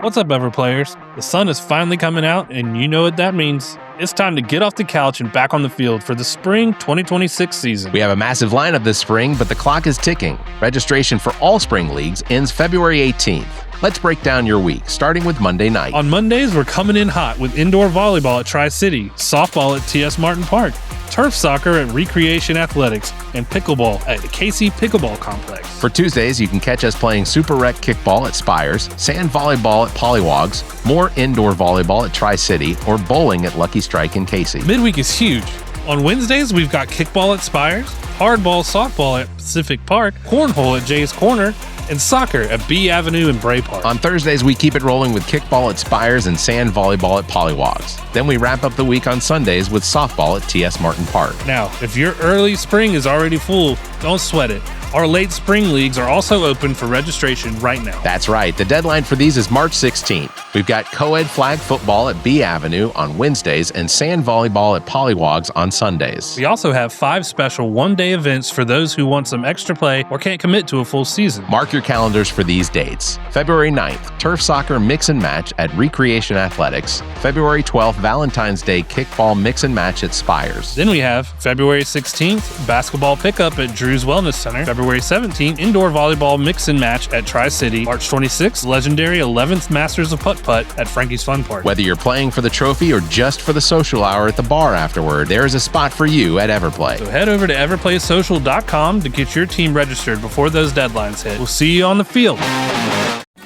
What's up, Ever Players? The sun is finally coming out, and you know what that means. It's time to get off the couch and back on the field for the spring 2026 season. We have a massive lineup this spring, but the clock is ticking. Registration for all spring leagues ends February 18th. Let's break down your week, starting with Monday night. On Mondays, we're coming in hot with indoor volleyball at Tri-City, softball at TS Martin Park, turf soccer at Recreation Athletics, and pickleball at the KC Pickleball Complex. For Tuesdays, you can catch us playing Super Rec kickball at Spires, sand volleyball at Pollywogs, more indoor volleyball at Tri-City, or bowling at Lucky Strike in Casey. Midweek is huge. On Wednesdays, we've got kickball at Spires, hardball, softball at Pacific Park, cornhole at Jay's Corner, and soccer at B Avenue and Bray Park. On Thursdays, we keep it rolling with kickball at Spires and sand volleyball at Pollywogs. Then we wrap up the week on Sundays with softball at TS Martin Park. Now, if your early spring is already full, don't sweat it. Our late spring leagues are also open for registration right now. That's right. The deadline for these is March 16th. We've got co-ed flag football at B Avenue on Wednesdays and sand volleyball at Pollywogs on Sundays. We also have 5 special one-day events for those who want some extra play or can't commit to a full season. Mark your calendars for these dates. February 9th, turf soccer mix and match at Recreation Athletics. February 12th, Valentine's Day kickball mix and match at Spires. Then we have February 16th, basketball pickup at Drew's Wellness Center. February 17th, indoor volleyball mix and match at Tri-City. March 26th, legendary 11th Masters of Putt-Putt at Frankie's Fun Park. Whether you're playing for the trophy or just for the social hour at the bar afterward, there is a spot for you at Everplay. So head over to everplaysocial.com to get your team registered before those deadlines hit. We'll see you on the field.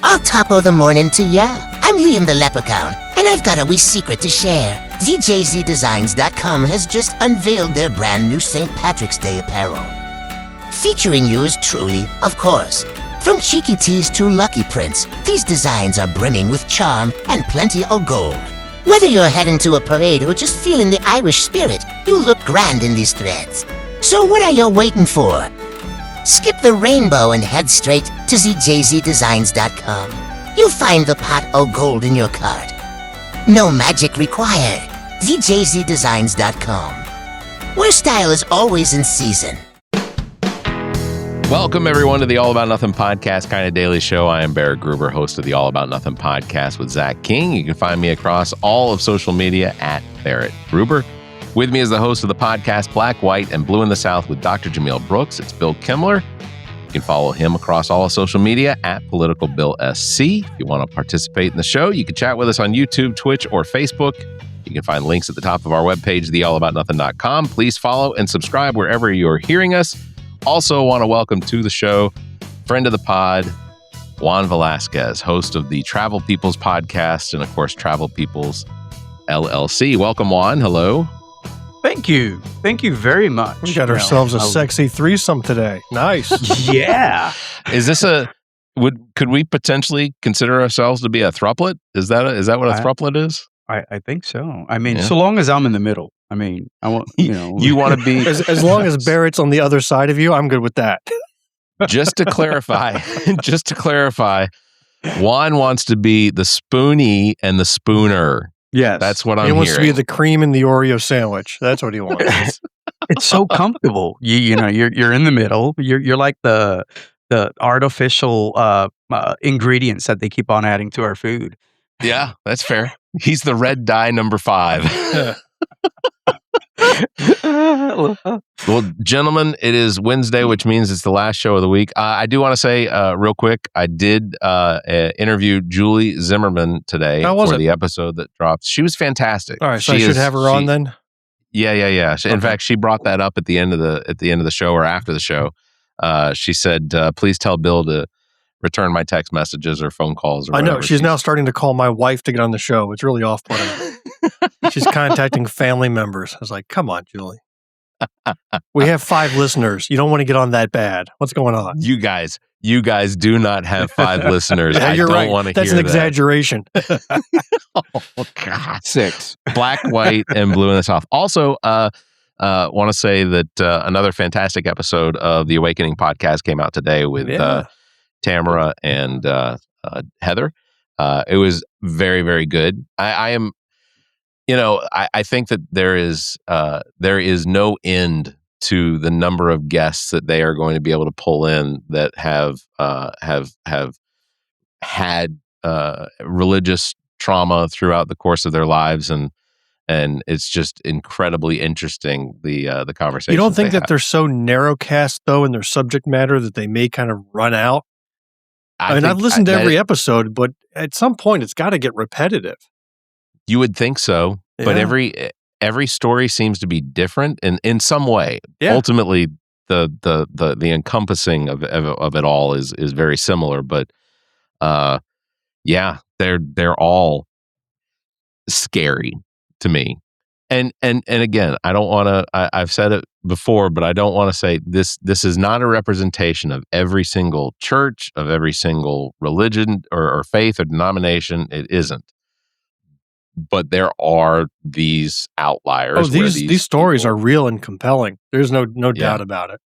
I'll top of the morning to ya. I'm Liam the Leprechaun, and I've got a wee secret to share. DJZDesigns.com has just unveiled their brand new St. Patrick's Day apparel. Featuring yours truly, of course. From cheeky tees to lucky prints, these designs are brimming with charm and plenty of gold. Whether you're heading to a parade or just feeling the Irish spirit, you look grand in these threads. So what are you waiting for? Skip the rainbow and head straight to ZJZDesigns.com. You'll find the pot of gold in your cart. No magic required. ZJZDesigns.com, where style is always in season. Welcome, everyone, to the All About Nothing podcast, kind of daily show. I am Barrett Gruber, host of the All About Nothing podcast with Zach King. You can find me across all of social media at Barrett Gruber. With me is the host of the podcast, Black, White, and Blue in the South with Dr. Jamil Brooks. It's Bill Kimler. You can follow him across all of social media at PoliticalBillSC. If you want to participate in the show, you can chat with us on YouTube, Twitch, or Facebook. You can find links at the top of our webpage, theallaboutnothing.com. Please follow and subscribe wherever you're hearing us. Also want to welcome to the show, friend of the pod, Juan Velasquez, host of the Travel Peoples podcast and, of course, Travel Peoples LLC. Welcome, Juan. Hello. Thank you. Thank you very much. We got ourselves a sexy threesome today. Nice. Yeah. Is this could we potentially consider ourselves to be a thrupplet? Is that what a thrupplet is? I think so. I mean, so long as I'm in the middle. I mean, I want, you want to be as long as Barrett's on the other side of you, I'm good with that. Just to clarify, Juan wants to be the spoonie and the spooner. Yes. That's what I'm hearing. He wants hearing. to be the cream in the Oreo sandwich. That's what he wants. It's so comfortable. You're in the middle. You're like the artificial ingredients that they keep on adding to our food. Yeah, that's fair. He's the red dye number 5. Well, gentlemen, it is Wednesday, which means it's the last show of the week. I do want to say real quick, I did interview Julie Zimmerman today for the episode that dropped. She was fantastic. All right, so I should have her on then? Yeah. In fact, she brought that up at the end of the show or after the show. She said, please tell Bill to return my text messages or phone calls. Or I know. She's now starting to call my wife to get on the show. It's really off-putting. She's contacting family members. I was like, come on, Julie. We have 5 listeners. You don't want to get on that bad. What's going on? You guys do not have 5 listeners. Yeah, you're right. Want to That's hear an exaggeration. Oh, God. 6. Black, white, and blue in the South. Also, want to say that another fantastic episode of the Awakening podcast came out today with Tamara and Heather. It was very, very good. I think that there is no end to the number of guests that they are going to be able to pull in that have had religious trauma throughout the course of their lives, and it's just incredibly interesting the conversation. You don't think that they're so narrowcast though in their subject matter that they may kind of run out? I mean, I've listened to every episode, but at some point it's got to get repetitive. You would think so, but Yeah. every story seems to be different in some way. Yeah. Ultimately, the encompassing of it all is very similar, but they're all scary to me. And again, I don't want to. I've said it before, but I don't want to say this. This is not a representation of every single church, of every single religion or faith or denomination. It isn't. But there are these outliers. Oh, these stories are real and compelling. There's no doubt about it.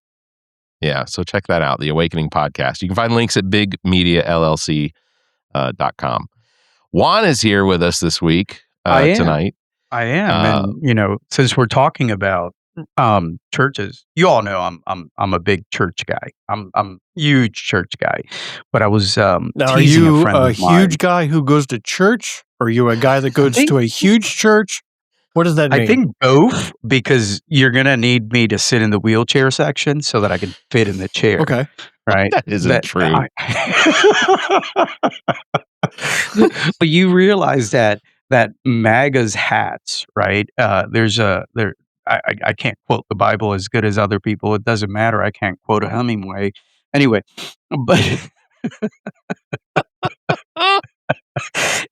Yeah, so check that out, the Awakening Podcast. You can find links at bigmediallc.com. Juan is here with us this week, tonight. I am, and since we're talking about churches, you all know I'm a big church guy. I'm a huge church guy, but I was now, are teasing you a friend a of mine. huge guy who goes to church, or are you a guy that goes to a huge church? What does that mean? I think both, because you're gonna need me to sit in the wheelchair section so that I can fit in the chair. Okay. Right? That isn't true. But you realize that MAGA's hats, right? I can't quote the Bible as good as other people. It doesn't matter. I can't quote a Hemingway. Anyway, but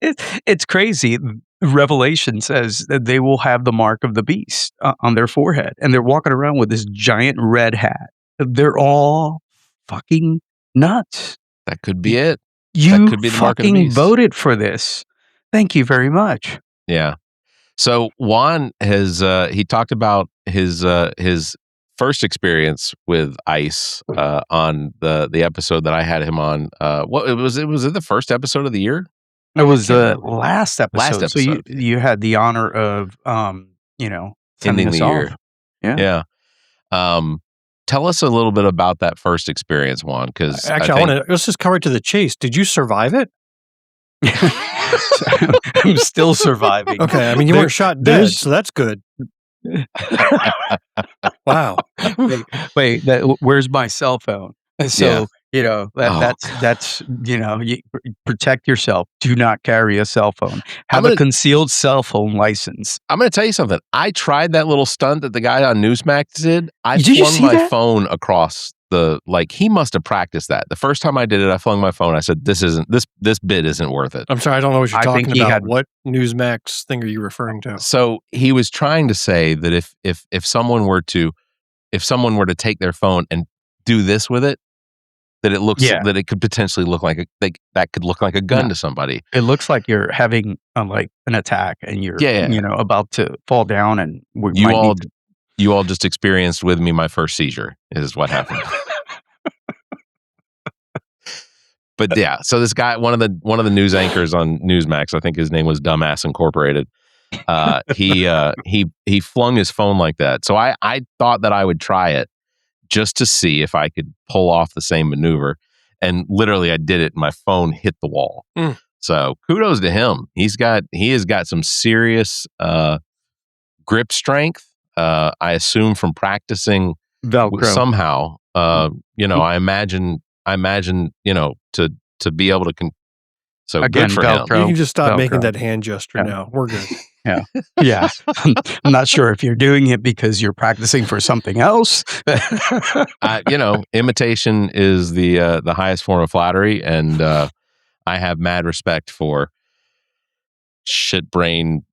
it's crazy. Revelation says that they will have the mark of the beast on their forehead, and they're walking around with this giant red hat. They're all fucking nuts. That could be it. You could be the mark of the fucking beast. voted for this. Thank you very much. Yeah. So Juan has he talked about his first experience with ICE on the episode that I had him on. What was it? Was it the first episode of the year? It was the last episode. Last So episode. you had the honor of Ending sending us the off. year. Yeah. Tell us a little bit about that first experience, Juan. Because Actually, let's just cover it to the chase. Did you survive it? I'm still surviving. Okay, I mean, you weren't shot dead, so that's good. Wow. Wait, where's my cell phone? So that's you protect yourself. Do not carry a cell phone. Have a concealed cell phone license. I'm going to tell you something. I tried that little stunt that the guy on Newsmax did. I Did you flung see my that? phone across he must have practiced that. The first time I did it, I flung my phone. I said, this bit isn't worth it. I'm sorry, I don't know what you're I think talking he about. had- What Newsmax thing are you referring to? So he was trying to say that if someone were to take their phone and do this with it, that it looks that it could potentially look like that could look like a gun to somebody. It looks like you're having like an attack and you're about to fall down, and you all just experienced with me my first seizure is what happened. But yeah, so this guy, one of the news anchors on Newsmax, I think his name was Dumbass Incorporated. He flung his phone like that. So I thought that I would try it just to see if I could pull off the same maneuver. And literally I did it and my phone hit the wall. So kudos to him. He has got some serious grip strength. I assume from practicing Velcro somehow. I imagine to be able to so Again, good for Velcro. him. You can just stop Velcro. making that hand gesture now. We're good. Yeah. I'm not sure if you're doing it because you're practicing for something else. Imitation is the highest form of flattery, and I have mad respect for shit brain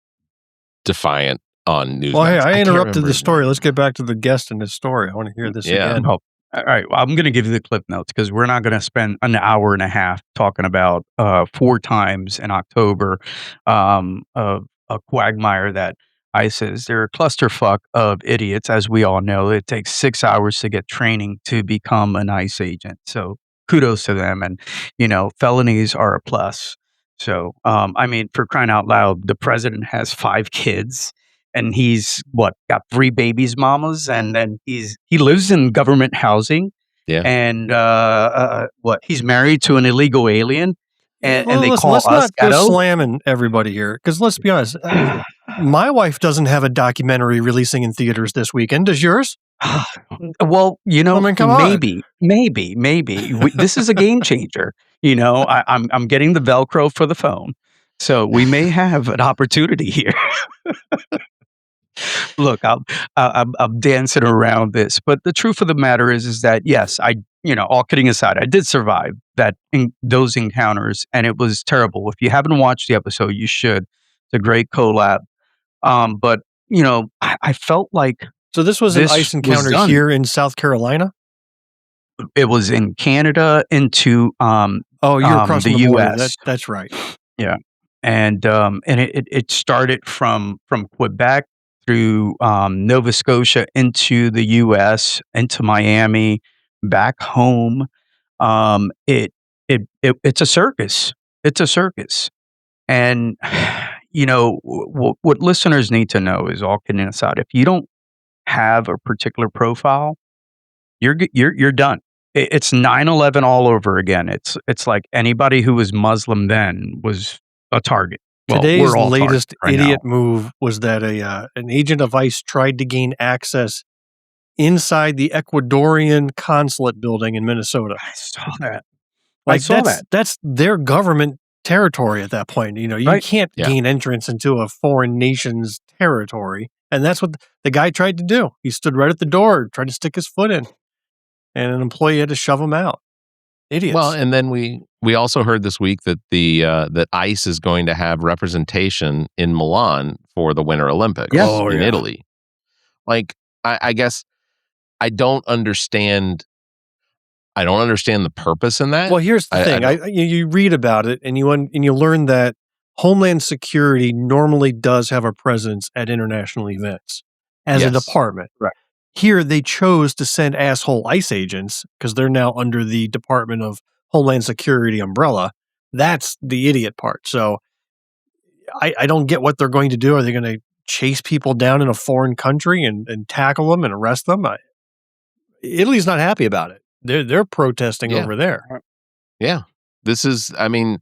defiant on Newsmax. Well, hey, I can't interrupted remember the his story. name. Let's get back to the guest and his story. I want to hear this again. All right. Well, I'm going to give you the clip notes because we're not going to spend an hour and a half talking about 4 times in October of a quagmire that ICE is. They're a clusterfuck of idiots, as we all know. It takes 6 hours to get training to become an ICE agent. So kudos to them. And, felonies are a plus. So, for crying out loud, the president has 5 kids. And he's got 3 babies mamas, and then he lives in government housing. Yeah. And he's married to an illegal alien. and they listen, call let's us not go ghetto. slamming everybody here, because let's be honest. My wife doesn't have a documentary releasing in theaters this weekend. Does yours? Well, I mean, come on. maybe this is a game changer. I'm getting the Velcro for the phone, so we may have an opportunity here. Look, I'm dancing around this, but the truth of the matter is that yes, all kidding aside, I did survive those encounters, and it was terrible. If you haven't watched the episode, you should. It's a great collab. But I felt like So this was an this ice was encounter done. here in South Carolina? It was in Canada into Oh, you're across the the border. U.S. That's right. Yeah, and it started from Quebec through Nova Scotia into the U.S. into Miami, back home. It's a circus. It's a circus, and what listeners need to know is, all kidding aside, if you don't have a particular profile, you're done. It's 9/11 all over again. It's like anybody who was Muslim then was a target. Well, Today's we're all latest targets right idiot now. move was that an agent of ICE tried to gain access inside the Ecuadorian consulate building in Minnesota. I saw that. Like saw that. That's their government territory at that point. You Right. can't Yeah. gain entrance into a foreign nation's territory, and that's what the guy tried to do. He stood right at the door, tried to stick his foot in, and an employee had to shove him out. Idiots. Well, and then we also heard this week that that ICE is going to have representation in Milan for the Winter Olympics Yes. in Italy. Like, I guess I don't understand. I don't understand the purpose in that. Well, here's the thing. You read about it, and you learn that Homeland Security normally does have a presence at international events as a Yes. department. Right. Here, they chose to send asshole ICE agents because they're now under the Department of Homeland Security umbrella. That's the idiot part. So I don't get what they're going to do. Are they going to chase people down in a foreign country and tackle them and arrest them? Italy's not happy about it. They're protesting Yeah. over there. Yeah, this is. I mean,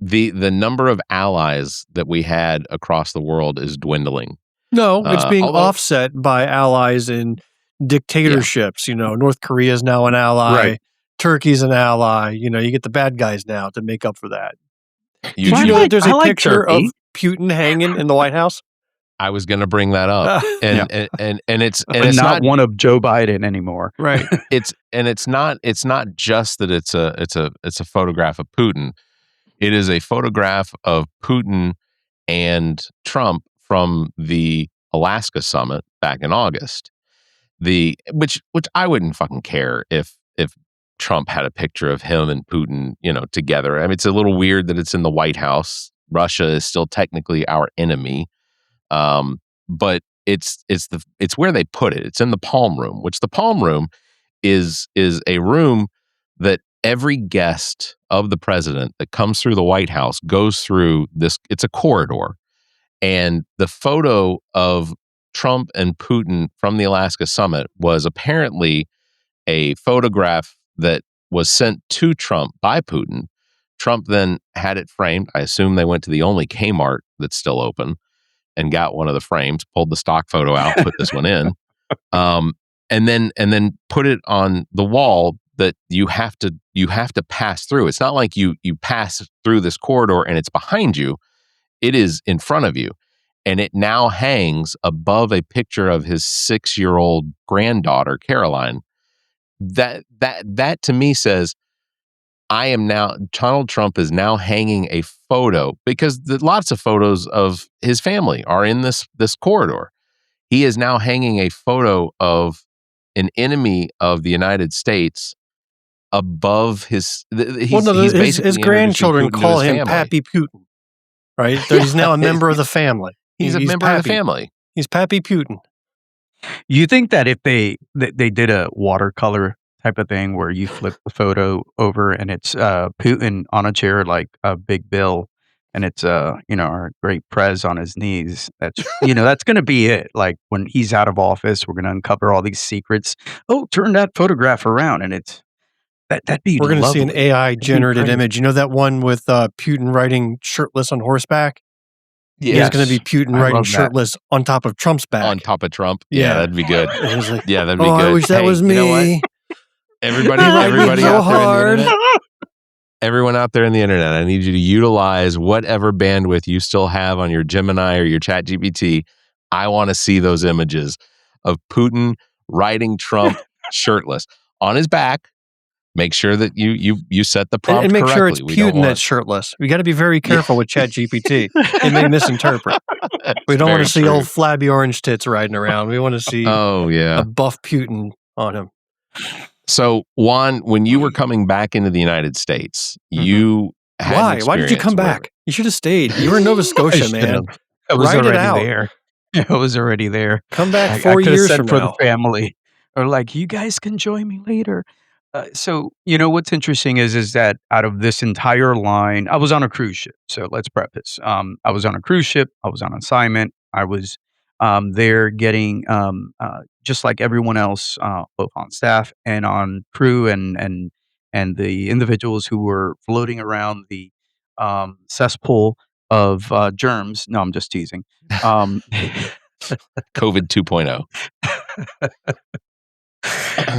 the number of allies that we had across the world is dwindling. No, it's being although- offset by allies in dictatorships. North Korea is now an ally. Right. Turkey's an ally. You get the bad guys now to make up for that. You Did you do- know that there's I a like picture of Turkey. Putin hanging in the White House? I was going to bring that up, and it's But it's not one of Joe Biden anymore. Right. it's not just that it's a photograph of Putin. It is a photograph of Putin and Trump from the Alaska summit back in August. Which I wouldn't fucking care if Trump had a picture of him and Putin, together. I mean, it's a little weird that it's in the White House. Russia is still technically our enemy. But it's where they put it. It's in the Palm Room, which the Palm Room is a room that every guest of the president that comes through the White House goes through this. It's a corridor, and the photo of Trump and Putin from the Alaska summit was apparently a photograph that was sent to Trump by Putin. Trump then had it framed. I assume they went to the only Kmart that's still open and got one of the frames, pulled the stock photo out, put this one in, and then put it on the wall that you have to pass through. It's not like you pass through this corridor and it's behind you. It is in front of you, and it now hangs above a picture of his 6-year-old granddaughter, Caroline. That to me says, Donald Trump is now hanging a photo, because lots of photos of his family are in this corridor. He is now hanging a photo of an enemy of the United States above his. His grandchildren call him Pappy Putin, right? He's now a member of the family. He's a member of the family. He's Pappy Putin. You think that if they did a watercolor type of thing where you flip the photo over and it's Putin on a chair like a Big Bill, and it's our great Prez on his knees, that's that's going to be it. Like, when he's out of office, we're going to uncover all these secrets. Oh, turn that photograph around, and it's That'd be We're going to see an lovely. AI It'd be generated great. image. You know that one with Putin riding shirtless on horseback? Yeah. It's going to be Putin I riding love that. shirtless on top of Trump's back. On top of Trump. Yeah, that'd be good. And he's like, Yeah, that'd be oh, good. I wish that Hey, was you know what? me. Everybody, He liked me everybody so out there hard. in the internet, everyone out there in the internet, I need you to utilize whatever bandwidth you still have on your Gemini or your Chat GPT. I want to see those images of Putin riding Trump shirtless on his back. Make sure that you set the prompt And make correctly. sure it's We don't Putin want that's shirtless. We got to be very careful with Chat GPT. It may misinterpret. We don't want to see old flabby orange tits riding around. We want to see a buff Putin on him. So, Juan, when you were coming back into the United States, you had Why did you come back? You should have stayed. You were in Nova Scotia, man. I was Write it already out. there. I was already there. Come back I 4 could have years said from for now. the family, or like, you guys can join me later. So what's interesting is that out of this entire line, I was on a cruise ship. So let's preface. I was on a cruise ship. I was on assignment. I was there getting just like everyone else, both on staff and on crew, and the individuals who were floating around the cesspool of germs. No, I'm just teasing. COVID 2.0.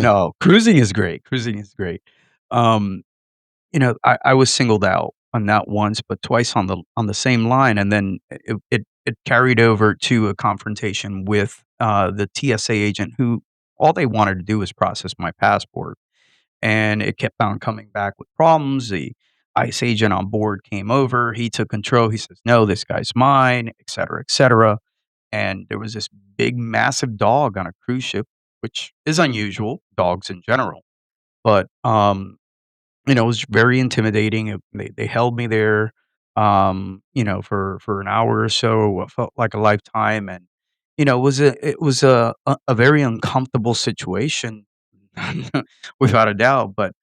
No, cruising is great. Cruising is great. I was singled out on not once but twice on the same line, and then it carried over to a confrontation with the TSA agent who all they wanted to do was process my passport, and it kept on coming back with problems. The ICE agent on board came over. He took control. He says, "No, this guy's mine," et cetera, et cetera. And there was this big, massive dog on a cruise ship, which is unusual, dogs in general. But, it was very intimidating. They held me there, for an hour or so, what felt like a lifetime, and, it was a very uncomfortable situation, without a doubt, but,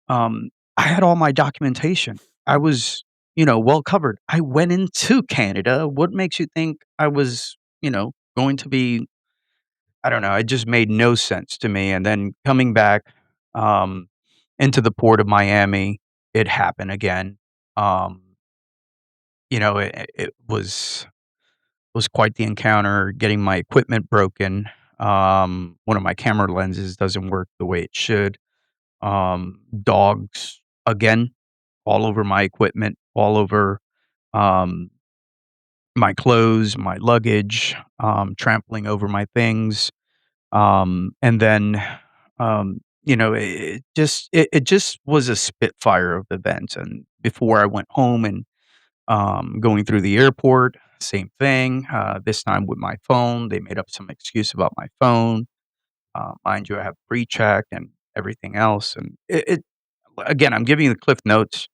I had all my documentation. I was, well covered. I went into Canada. What makes you think I was, going to be, I don't know, it just made no sense to me, and then coming back, um, into the port of Miami, it happened again. Um, it was quite the encounter, getting my equipment broken. One of my camera lenses doesn't work the way it should. Dogs, again, all over my equipment, all over, um, my clothes, my luggage, trampling over my things. And then, it just was a spitfire of events. And before I went home and going through the airport, same thing. This time with my phone, they made up some excuse about my phone. Mind you, I have pre-check and everything else, and it again, I'm giving you the cliff notes.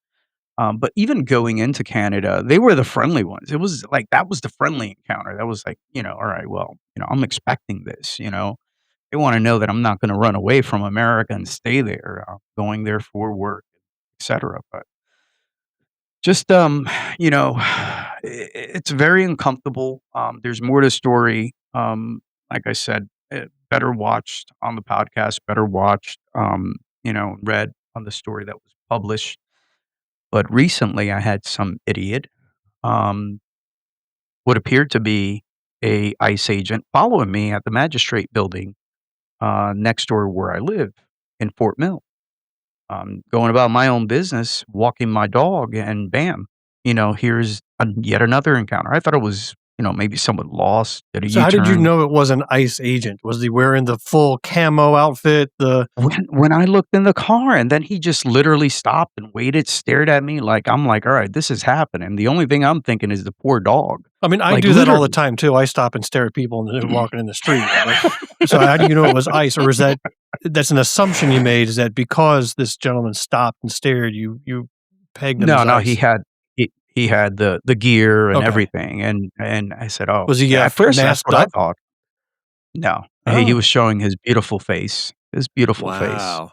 But even going into Canada, they were the friendly ones. It was like that was the friendly encounter. That was like, all right, well, I'm expecting this. They want to know that I'm not going to run away from America and stay there. Going there for work, etc. But just it's very uncomfortable. There's more to the story. Like I said, better watched on the podcast, better watched, read on the story that was published. But recently, I had some idiot, um, what appeared to be a ICE agent, following me at the magistrate building next door where I live in Fort Mill. Going about my own business, walking my dog, and bam, here's yet another encounter. I thought it was, maybe someone lost, did a So how did you U-turn. know it was an ICE agent? Was he wearing the full camo outfit? When I looked in the car, and then he just literally stopped and waited, stared at me like I'm like, "All right, this is happening." The only thing I'm thinking is the poor dog. I mean, I Like, do that all the literally. time too. I stop and stare at people and they're walking in the street. So how do you know it was ICE, or is that's an assumption you made? Is that because this gentleman stopped and stared, you pegged him as No, ICE? he had the gear and Okay. everything, and I said, "Oh." Was he At first, that's masked what I up? thought. No, he Oh. was showing his beautiful face. His beautiful face. Wow.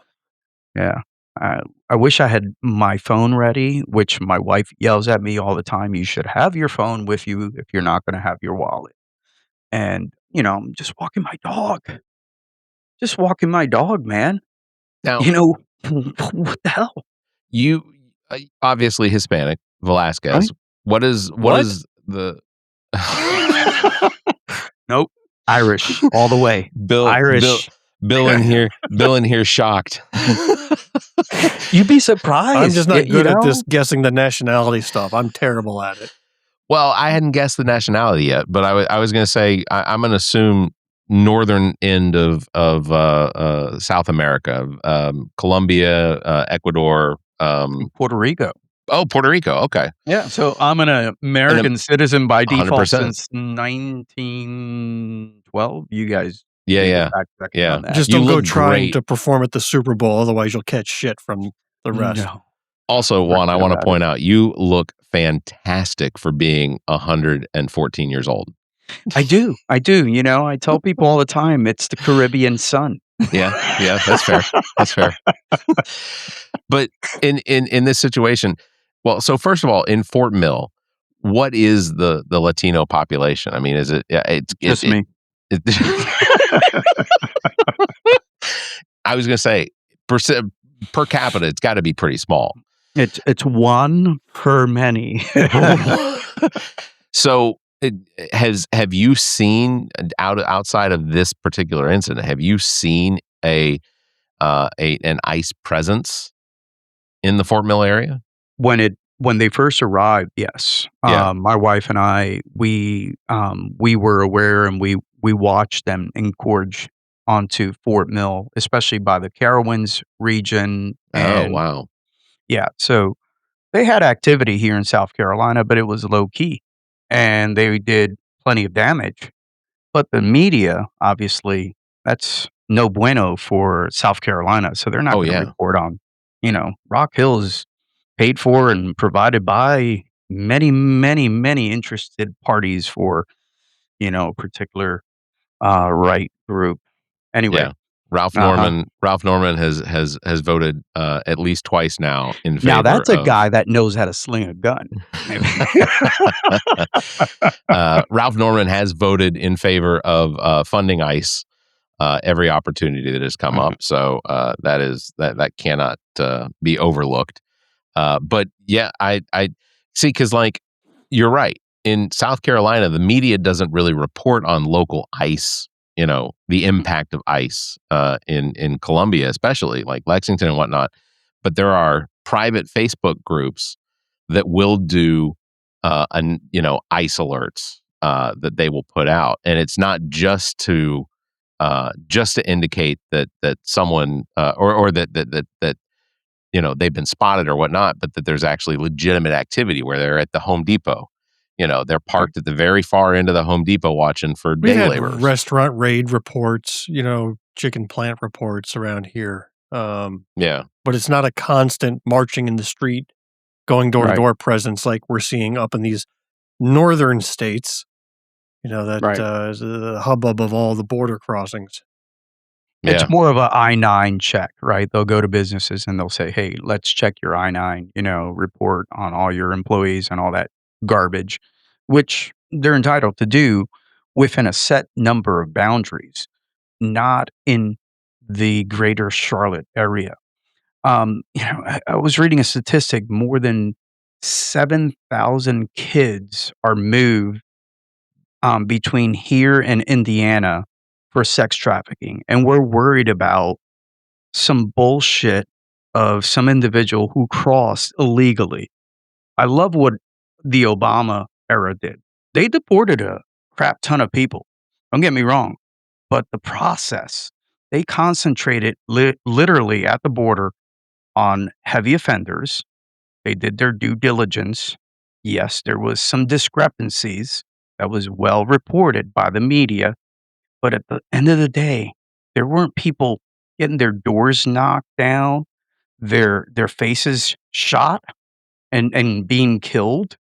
Yeah. I wish I had my phone ready, which my wife yells at me all the time. You should have your phone with you if you're not going to have your wallet. And, I'm just walking my dog. Just walking my dog, man. Now, You know, What the hell? You obviously Hispanic, Velasquez. Right? What is What? the Nope. Irish all the way. Bill Irish. Bill in here shocked. You'd be surprised. I'm just not you good at know? this guessing the nationality stuff. I'm terrible at it. Well, I hadn't guessed the nationality yet, but I was going to say I'm going to assume northern end of South America, Colombia, Ecuador, Puerto Rico. Oh, Puerto Rico. Okay. Yeah. So I'm an American citizen by default 100%. since 1912. You guys. Yeah, need to yeah. fact check me Yeah. on that. Just You don't go look trying great. to perform at the Super Bowl, otherwise you'll catch shit from the rest. No. Also, Juan, I Forget want to about point out you look fantastic for being 114 years old. I do. You know, I tell people all the time it's the Caribbean sun. Yeah, that's fair. That's fair. But in this situation, well, so first of all, in Fort Mill, what is the Latino population? I mean, is it? Yeah, it's Just me. I was going to say per capita, it's got to be pretty small. It's one per many. So, have you seen outside of this particular incident? Have you seen an ICE presence in the Fort Mill area? When they first arrived, yes. Yeah. My wife and I, we were aware and we watched them engorge onto Fort Mill, especially by the Carowinds region. And, Oh, wow. yeah, so they had activity here in South Carolina, but it was low key, and they did plenty of damage. But the media, obviously, that's no bueno for South Carolina, so they're not Oh, going to yeah. report on. You know, Rock Hill is paid for and provided by many, many, many interested parties for, you know, a particular right group. Anyway, Yeah. Ralph Norman has voted at least twice now in favor. now that's a of, guy that knows how to sling a gun. Ralph Norman has voted in favor of funding ICE every opportunity that has come up. So that cannot be overlooked. But yeah, I see, because like you're right. In South Carolina, the media doesn't really report on local ICE. You know, the impact of ICE in Columbia, especially like Lexington and whatnot. But there are private Facebook groups that will do ICE alerts that they will put out, and it's not just to indicate that someone or that you know they've been spotted or whatnot, but that there's actually legitimate activity where they're at the Home Depot. You know, they're parked at the very far end of the Home Depot watching for We've day had laborers. restaurant raid reports, you know, chicken plant reports around here. Yeah. But it's not a constant marching in the street, going door to door presence like we're seeing up in these northern states. You know, that is the hubbub of all the border crossings. It's more of a I-9 check, right? They'll go to businesses and they'll say, hey, let's check your I-9, you know, report on all your employees and all that garbage, which they're entitled to do within a set number of boundaries, not in the greater Charlotte area. You know, I was reading a statistic, more than 7,000 kids are moved between here and Indiana for sex trafficking. And we're worried about some bullshit of some individual who crossed illegally. I love what the Obama era did. They deported a crap ton of people. Don't get me wrong. But the process, they concentrated literally at the border on heavy offenders. They did their due diligence. Yes, there was some discrepancies that was well reported by the media. But at the end of the day, there weren't people getting their doors knocked down, their faces shot and being killed.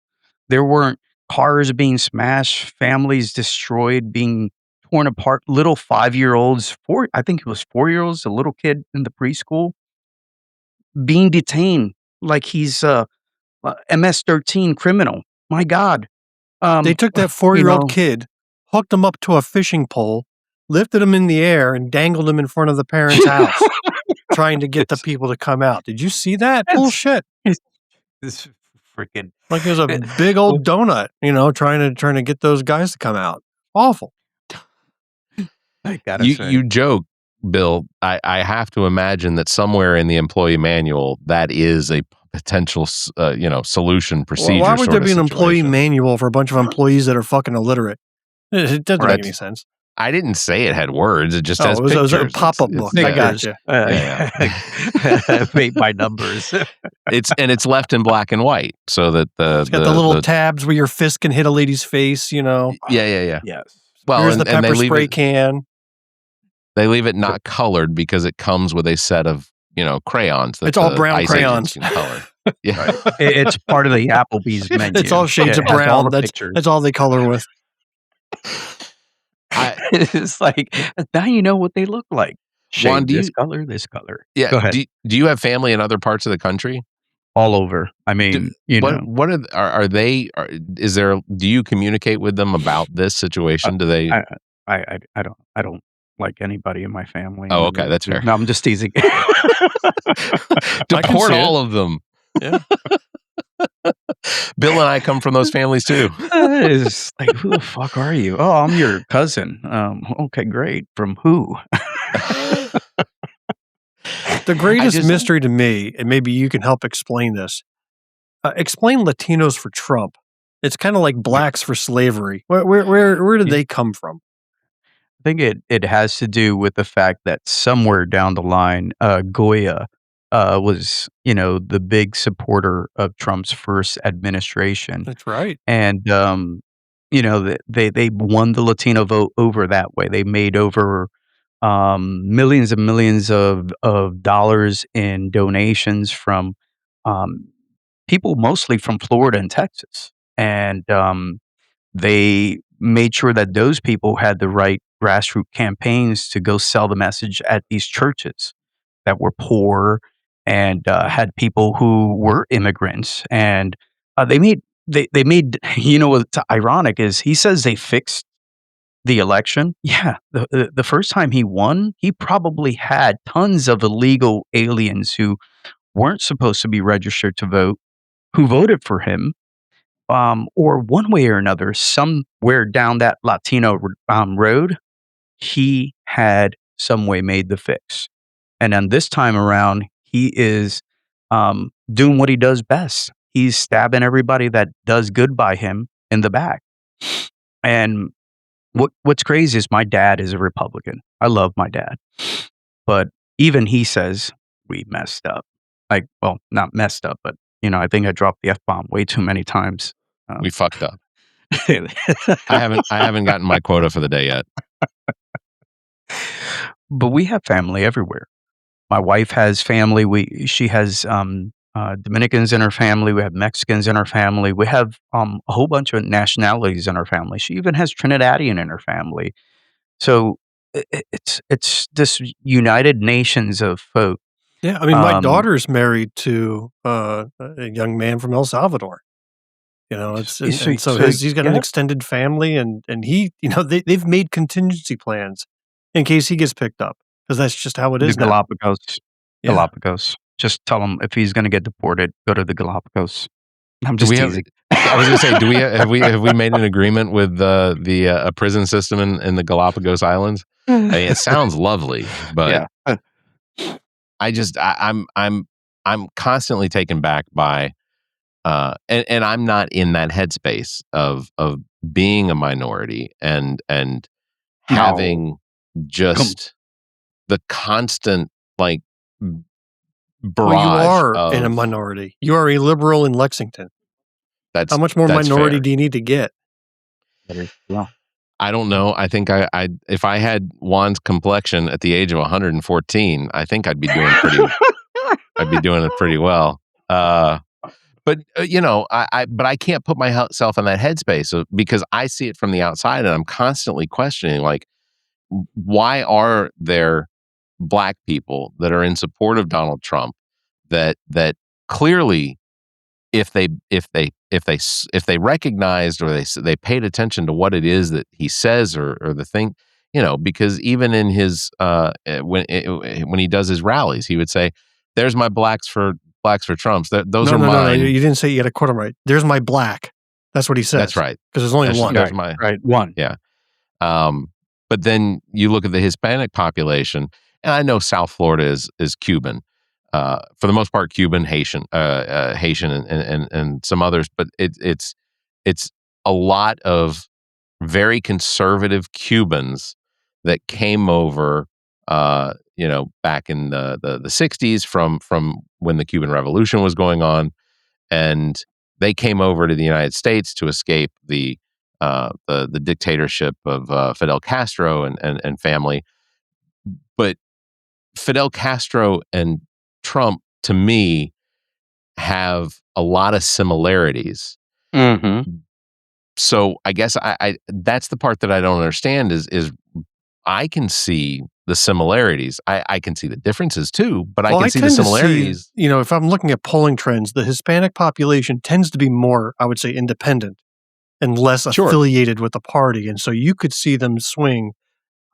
There weren't cars being smashed, families destroyed, being torn apart, little 5-year-olds, I think it was 4-year-olds, a little kid in the preschool, being detained like he's a MS-13 criminal. My God. They took that 4-year-old kid, hooked him up to a fishing pole, lifted him in the air, and dangled him in front of the parents' house. trying to get the people to come out. Did you see that? Bullshit. This freaking Like there's a big old donut, trying to get those guys to come out. Awful. I gotta say. You joke, Bill. I have to imagine that somewhere in the employee manual that is a potential solution procedure. Why would there be an employee situation. manual for a bunch of employees that are fucking illiterate? It doesn't make any sense. I didn't say it had words. It just has it was a pictures. pop-up book. I got you. Made by numbers. It's left in black and white, so that it's got the little tabs where your fist can hit a lady's face. Yeah. Yes. Well, here's the and pepper they spray can. They leave it not colored because it comes with a set of crayons. It's all brown ice crayons. agents can color. Yeah, Right. It's part of the Applebee's menu. It's all shades of It has brown. all the That's pictures. all they color with. It's like, now you know what they look like. Shade Juan, this color, this color. yeah. Go ahead. Do you have family in other parts of the country? All over. I mean, What are they? Is there? Do you communicate with them about this situation? Do they? I don't like anybody in my family. Oh, okay, that's fair. No, I'm just teasing. Deport all of them. Yeah. Bill and I come from those families too. It's like, who the fuck are you? Oh, I'm your cousin. Okay, great. From who? The greatest mystery to me, and maybe you can help explain this. Explain Latinos for Trump. It's kind of like blacks for slavery. Where did they come from? I think it has to do with the fact that somewhere down the line, Goya was, the big supporter of Trump's first administration. That's right. And, they won the Latino vote over that way. They made over millions and millions of dollars in donations from people mostly from Florida and Texas. And they made sure that those people had the right grassroots campaigns to go sell the message at these churches that were poor and had people who were immigrants. And they made, what's ironic is he says they fixed the election. Yeah. The first time he won, he probably had tons of illegal aliens who weren't supposed to be registered to vote, who voted for him. Or one way or another, somewhere down that Latino road, he had some way made the fix. And then this time around, he is doing what he does best. He's stabbing everybody that does good by him in the back. And what's crazy is my dad is a Republican. I love my dad. But even he says, we messed up. Like, well, not messed up, but, I think I dropped the F-bomb way too many times. We fucked up. I haven't gotten my quota for the day yet. But we have family everywhere. My wife has family. She has Dominicans in her family. We have Mexicans in her family. We have a whole bunch of nationalities in her family. She even has Trinidadian in her family. So it's this United Nations of folk. Yeah, I mean, my daughter's married to a young man from El Salvador. He's got an extended family, and he, they've made contingency plans in case he gets picked up, because that's just how it is. The now. Galapagos. Just tell him if he's going to get deported, go to the Galapagos. I'm just teasing. I was going to say, have we made an agreement with the prison system in the Galapagos Islands? I mean, it sounds lovely, but I'm constantly taken back by, and I'm not in that headspace of being a minority and having just the constant barrage. Well, you are in a minority. You are a liberal in Lexington. How much more minority fair. do you need to get? Well, I don't know. I think if I had Juan's complexion at the age of 114, I think I'd be doing it pretty well. But I can't put myself in that headspace because I see it from the outside, and I'm constantly questioning, why are there Black people that are in support of Donald Trump that clearly, if they recognized or they paid attention to what it is that he says or the thing, because even in his when he does his rallies, he would say, "There's my blacks for Trumps. Those are mine." No. You didn't say. You got to quote him right. There's my black. That's what he says. That's right. Because there's only one. There's my one. Yeah. But then you look at the Hispanic population, and I know South Florida is Cuban, for the most part, Cuban, Haitian, and some others, but it's a lot of very conservative Cubans that came over, back in the 60s from when the Cuban Revolution was going on, and they came over to the United States to escape the dictatorship of Fidel Castro and family. But Fidel Castro and Trump, to me, have a lot of similarities. Mm-hmm. So I guess I that's the part that I don't understand is I can see the similarities. I can see the differences too, but I can see the similarities. If I'm looking at polling trends, the Hispanic population tends to be more, I would say, independent and less affiliated with the party. And so you could see them swing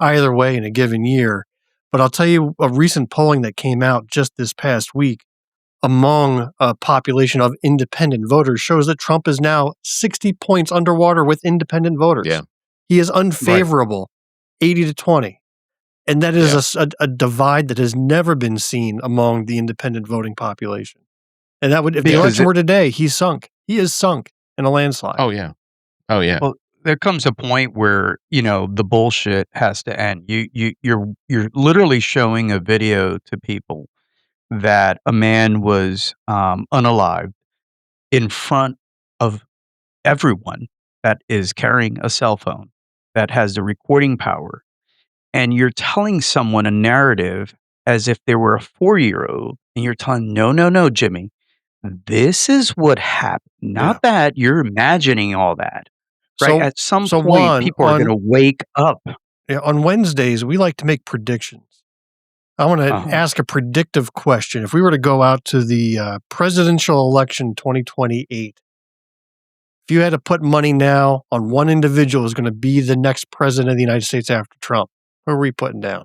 either way in a given year. But I'll tell you, a recent polling that came out just this past week among a population of independent voters shows that Trump is now 60 points underwater with independent voters. Yeah. He is unfavorable, 80 to 20. And that is a divide that has never been seen among the independent voting population. And that would, if the election were today, he's sunk. He is sunk in a landslide. Oh, yeah. Well, there comes a point where, the bullshit has to end. You're literally showing a video to people that a man was unalived in front of everyone that is carrying a cell phone that has the recording power. And you're telling someone a narrative as if they were a 4-year-old, and you're telling, no, Jimmy, this is what happened. Not that you're imagining all that. Right? So, At some point, people are going to wake up. Yeah, on Wednesdays, we like to make predictions. I want to ask a predictive question. If we were to go out to the presidential election 2028, if you had to put money now on one individual who's going to be the next president of the United States after Trump, who are we putting down?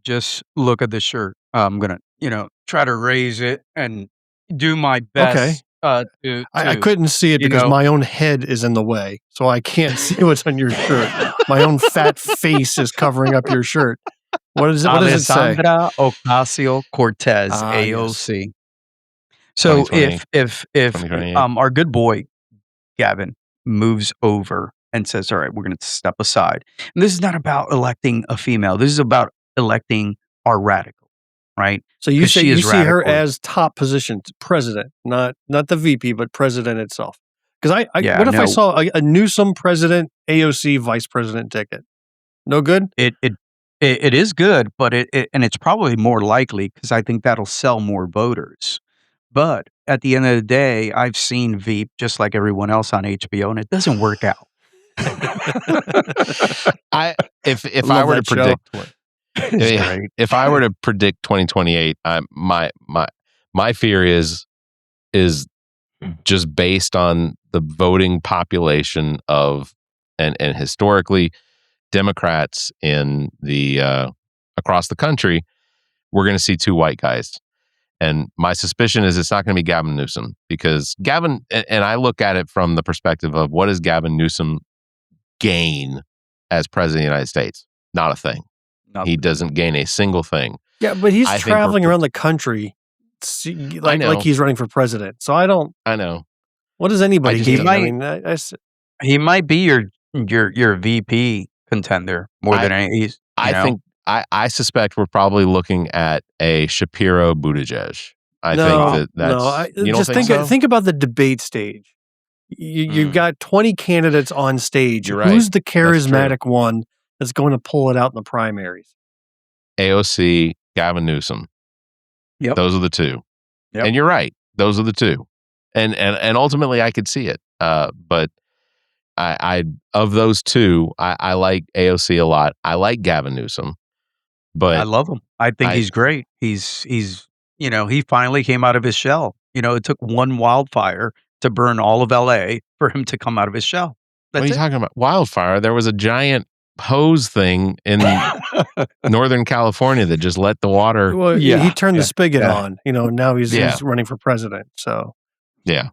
Just look at the shirt. I'm going to, try to raise it and do my best. Okay. I couldn't see it because my own head is in the way, so I can't see what's on your shirt. My own fat face is covering up your shirt. What does it say? Alessandra Ocasio-Cortez, AOC. Yes. So if our good boy Gavin moves over and says, "All right, we're going to step aside," and this is not about electing a female. This is about electing our radical, right? So you see her as top position, president, not the VP, but president itself. Because what if I saw a Newsom president, AOC vice president ticket? No good. It is good, but and it's probably more likely because I think that'll sell more voters. But at the end of the day, I've seen Veep just like everyone else on HBO, and it doesn't work out. If I were to predict, if I were to predict 2028, my fear is just based on the voting population of and historically Democrats in the across the country, we're going to see two white guys. And my suspicion is it's not going to be Gavin Newsom, because Gavin, and I look at it from the perspective of what does Gavin Newsom gain as president of the United States? Not a thing. Nothing. He doesn't gain a single thing. Yeah, but he's traveling around the country like he's running for president. So I know. What does anybody gain? He might be your VP contender more than any. I suspect we're probably looking at a Shapiro Buttigieg. Think about the debate stage. You've got 20 candidates on stage. You're right. Who's the charismatic one that's going to pull it out in the primaries? AOC, Gavin Newsom. Yep. Those are the two. Yep. And you're right. Those are the two. And ultimately I could see it. But I of those two, I like AOC a lot. I like Gavin Newsom. But I love him. I think he's great. He's he finally came out of his shell. It took one wildfire to burn all of LA for him to come out of his shell. What are you talking about? Wildfire? There was a giant hose thing in Northern California that just let the water. Well, he turned the spigot on. Now he's running for president. So yeah.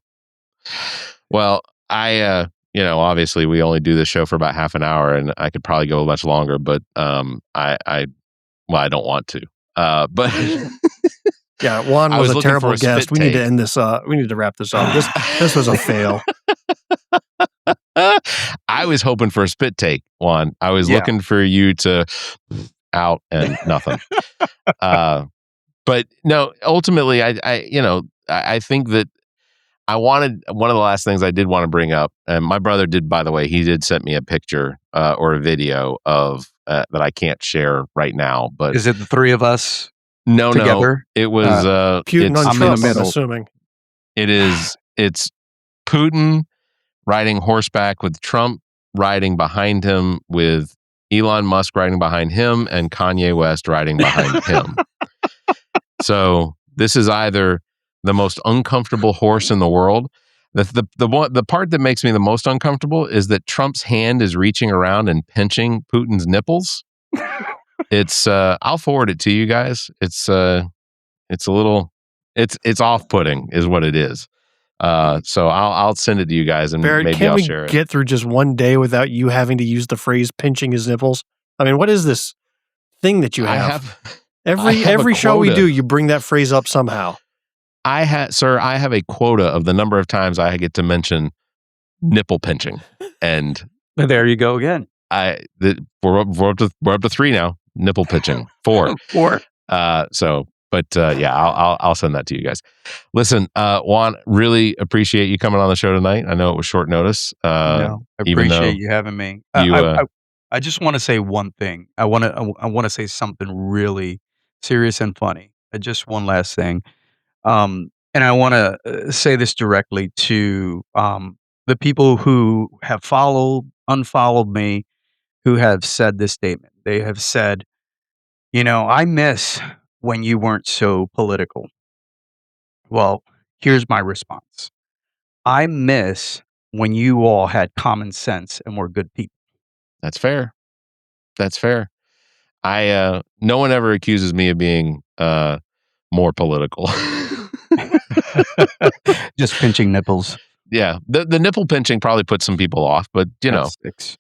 Well, I obviously we only do this show for about half an hour, and I could probably go much longer, but I don't want to. But yeah, Juan was a terrible guest. We need to end this. We need to wrap this up. This was a fail. I was hoping for a spit take, Juan. I was looking for you to out and nothing. But no, ultimately, I think that I wanted, one of the last things I did want to bring up, and my brother did, by the way, he did send me a picture or a video of that I can't share right now. But is it the three of us? No, together? It was Putin on I'm Trump, in the middle. I'm assuming. It's Putin riding horseback with Trump riding behind him, with Elon Musk riding behind him, and Kanye West riding behind him. So this is either the most uncomfortable horse in the world. The part that makes me the most uncomfortable is that Trump's hand is reaching around and pinching Putin's nipples. It's I'll forward it to you guys. It's a little it's off-putting is what it is. So I'll send it to you guys, and Barrett, maybe I'll share it. Get through just one day without you having to use the phrase pinching his nipples? I mean, what is this thing that you have? Every show we do, you bring that phrase up somehow. I have a quota of the number of times I get to mention nipple pinching, and there you go again. We're up to 3 now. Nipple pinching 4. I'll send that to you guys. Listen, Juan, really appreciate you coming on the show tonight. I know it was short notice. I appreciate you having me. I just want to say one thing. I want to say something really serious and funny. Just one last thing. And I want to say this directly to the people who have unfollowed me, who have said this statement. They have said, I miss when you weren't so political. Well, here's my response. I miss when you all had common sense and were good people. That's fair. No one ever accuses me of being more political. Just pinching nipples. Yeah, the nipple pinching probably puts some people off, but it's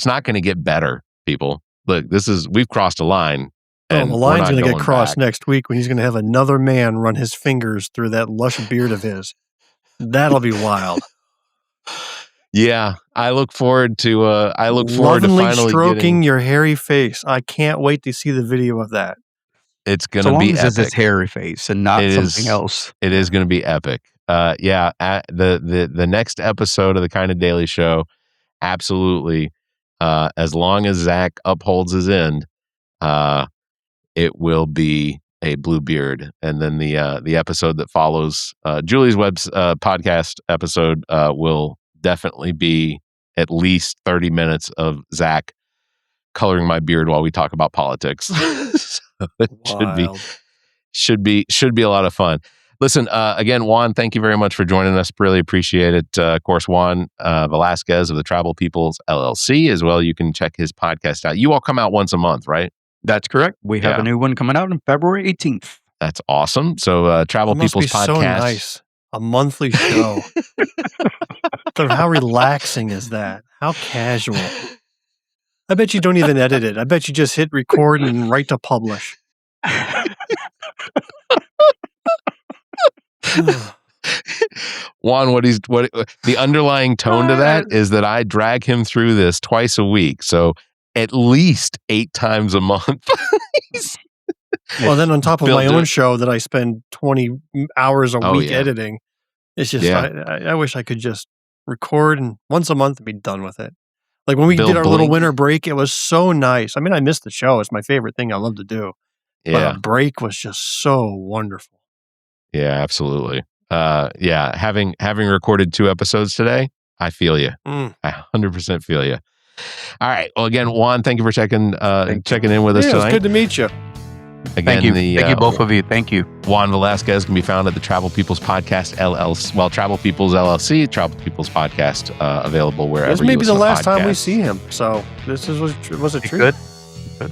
not gonna get better, people. Look, we've crossed a line. The line's going to get crossed next week when he's going to have another man run his fingers through that lush beard of his. That'll be wild. Yeah, I look forward to finally stroking getting your hairy face. I can't wait to see the video of that. It's going to be epic. It's hairy face and not something else. It is going to be epic. The next episode of the Kind of Daily Show, absolutely. As long as Zach upholds his end, it will be a blue beard. And then the episode that follows, Julie's podcast episode, will definitely be at least 30 minutes of Zach coloring my beard while we talk about politics. So it should be a lot of fun. Listen, again, Juan, thank you very much for joining us. Really appreciate it. Of course, Juan Velasquez of the Travel Peoples LLC as well. You can check his podcast out. You all come out once a month, right? That's correct. We have a new one coming out on February 18th. That's awesome. So Travel Peoples Podcast. So nice. A monthly show. How relaxing is that? How casual. I bet you don't even edit it. I bet you just hit record and write to publish. Juan, what the underlying tone to that is that I drag him through this twice a week, so at least 8 times a month. Well, then on top of my own show that I spend 20 hours a week editing, it's just I wish I could just record and once a month and be done with it. Like when we did our little winter break, it was so nice. I mean, I missed the show. It's my favorite thing I love to do. But a break was just so wonderful. Yeah, absolutely. Having recorded 2 episodes today, I feel you. I 100% feel you. All right. Well, again, Juan, thank you for checking in with us tonight. It's good to meet you. Again, Thank you. Thank you, both of you. Thank you. Juan Velasquez can be found at the Travel People's Podcast LLC. Well, Travel People's LLC, Travel People's Podcast, available wherever. This may be the last time we podcasts. see him. So this was a treat. Good.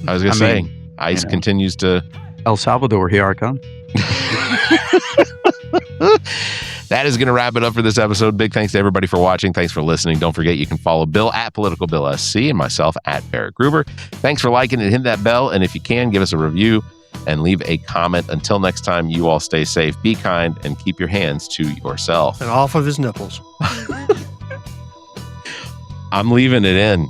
I was going to say, ICE continues to. El Salvador, here I come. That is going to wrap it up for this episode. Big thanks to everybody for watching. Thanks for listening. Don't forget you can follow Bill at Political Bill SC and myself at Barrett Gruber. Thanks for liking and hit that bell. And if you can, give us a review and leave a comment. Until next time, you all stay safe, be kind, and keep your hands to yourself. And off of his nipples. I'm leaving it in.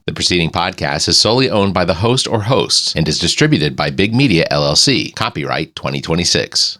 The preceding podcast is solely owned by the host or hosts and is distributed by Big Media LLC. Copyright 2026.